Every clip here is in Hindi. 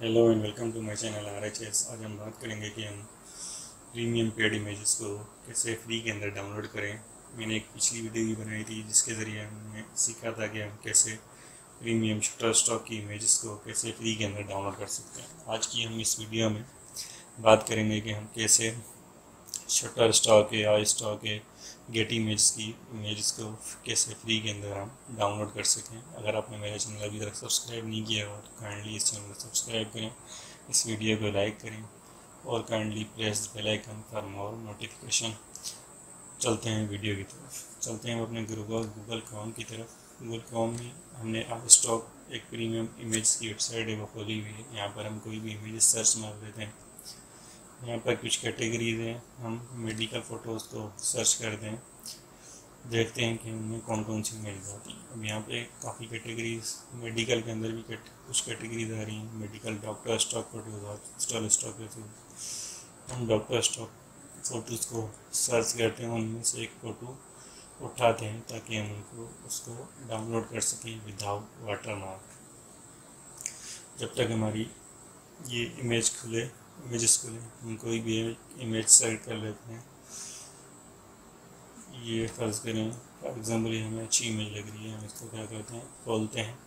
Hello and welcome to my channel RHS। आज हम बात करेंगे कि हम प्रीमियम पेड इमेजेस को कैसे फ्री के अंदर डाउनलोड करें। मैंने एक पिछली वीडियो भी बनाई थी जिसके ज़रिए हमने सीखा था कि हम कैसे प्रीमियम शटर स्टॉक की इमेजेस को कैसे फ्री के अंदर डाउनलोड कर सकते हैं। आज की हम इस वीडियो में बात करेंगे कि हम कैसे शटर स्टॉक है, आई स्टॉक है, गेट इमेजेस को कैसे फ्री के अंदर हम डाउनलोड कर सकें। अगर आपने मेरा चैनल अभी तक सब्सक्राइब नहीं किया हो तो काइंडली इस चैनल को सब्सक्राइब करें, इस वीडियो को लाइक करें और kindly press the bell icon for more notification. चलते हैं वीडियो की तरफ, चलते हैं अपने गूगल क्रोम की तरफ। गूगल क्रोम में हमने आई स्टॉक एक प्रीमियम इमेज की वेबसाइट है वो खोली हुई है। यहाँ पर हम कोई भी इमेज सर्च मार देते हैं। यहाँ पर कुछ कैटेगरीज हैं, हम मेडिकल फ़ोटोज़ को सर्च करते हैं, देखते हैं कि उनमें कौन कौन सी इमेज आती है। अब यहाँ पे काफ़ी कैटेगरीज मेडिकल के अंदर भी कुछ कैटेगरीज आ रही हैं। Medical doctor stock photos, stall stock है, तो हम डॉक्टर स्टॉक फ़ोटोज़ को सर्च करते हैं, उनमें से एक फ़ोटो उठाते हैं ताकि हम उसको डाउनलोड कर सकें विदाउट वाटरमार्क। जब तक हमारी ये इमेजेस खुले हम कोई भी इमेज सेलेक्ट कर लेते हैं। ये फ़र्ज़ करें फॉर एग्ज़ाम्पल ये हमें अच्छी इमेज लग रही है, हम इसको क्या करते हैं, खोलते हैं।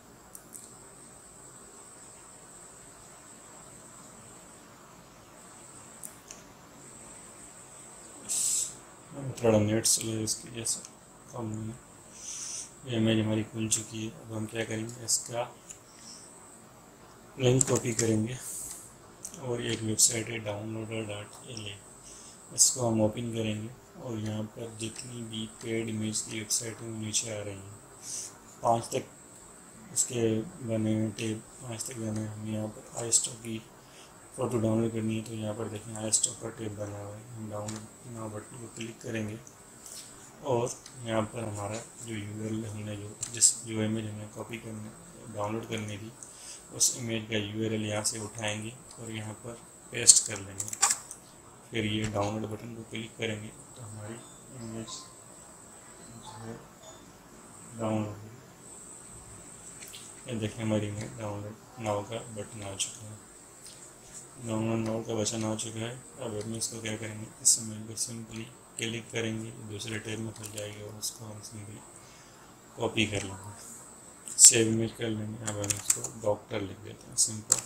थोड़ा नेट स्लो है इसकी वजह से कम नहीं है। ये इमेज हमारी खुल चुकी है। अब हम क्या करेंगे, इसका लिंक कॉपी करेंगे और एक वेबसाइट है downloader.la, इसको हम ओपन करेंगे और यहाँ पर जितनी भी पेड इमेज की वेबसाइट है वो नीचे आ रही हैं। 5 तक इसके बने हुए टेब 5 तक बने हैं। हम यहाँ पर आई स्टॉक की फ़ोटो डाउनलोड करनी है तो यहाँ पर देखें आई स्टॉक का टेब बना हुआ है। हम डाउनलोड नाउ बटन को क्लिक करेंगे और यहाँ पर हमारा जो URL हमने जो इमेज हमें कॉपी करने डाउनलोड करनी थी उस इमेज का URL यहाँ से उठाएंगे और यहाँ पर पेस्ट कर लेंगे। फिर ये डाउनलोड बटन को क्लिक करेंगे तो हमारी इमेज जो है डाउनलोड होगी। ये देखें हमारी इमेज डाउनलोड नाउ का बटन आ चुका है, डाउनलोड नाउ का बटन आ चुका है। अब हम इसको क्या करेंगे, इस इमेज को सिंपली क्लिक करेंगे, दूसरे टैब में खुल जाएगी और उसको हम सिंपली कॉपी कर लेंगे, सेव इमेज कर लेंगे। अब हम इसको डॉक्टर लिख देते हैं सिंपल।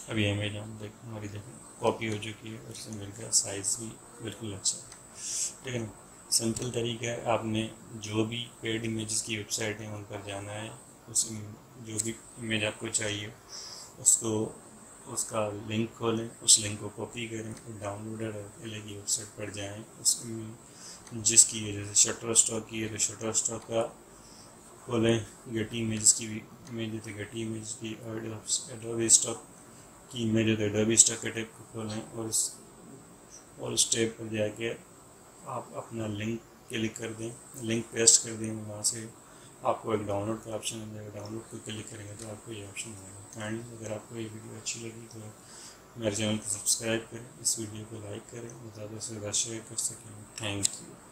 अब ये इमेज हम हमारी देखें कॉपी हो चुकी है और इस इमेज का साइज़ भी बिल्कुल अच्छा है, ठीक है ना। सिंपल तरीका है, आपने जो भी पेड इमेजेस की वेबसाइट है उन पर जाना है, उस जो भी इमेज आपको चाहिए उसको उसका लिंक खोलें, उस लिंक को कॉपी करें और downloader.la की वेबसाइट पर जाएं। उसमें जिसकी जैसे शटर स्टॉक की है तो शटर स्टॉक का खोलें, गेटी इमेज की इमेज है तो गेटी इमेज की, और एडोबी स्टॉक की इमेज है तो एडोबी स्टॉक के टैब को खोलें और उस टैब पर जाके आप अपना लिंक क्लिक कर दें, लिंक पेस्ट कर दें। वहाँ से आपको एक डाउनलोड का ऑप्शन मिल जाएगा, डाउनलोड को क्लिक करेंगे तो आपको ये ऑप्शन मिलेगा। एंड अगर आपको ये वीडियो अच्छी लगी तो मेरे चैनल को सब्सक्राइब करें, इस वीडियो को लाइक करें और ज़्यादा से ज़्यादा शेयर कर सकें। Thank you.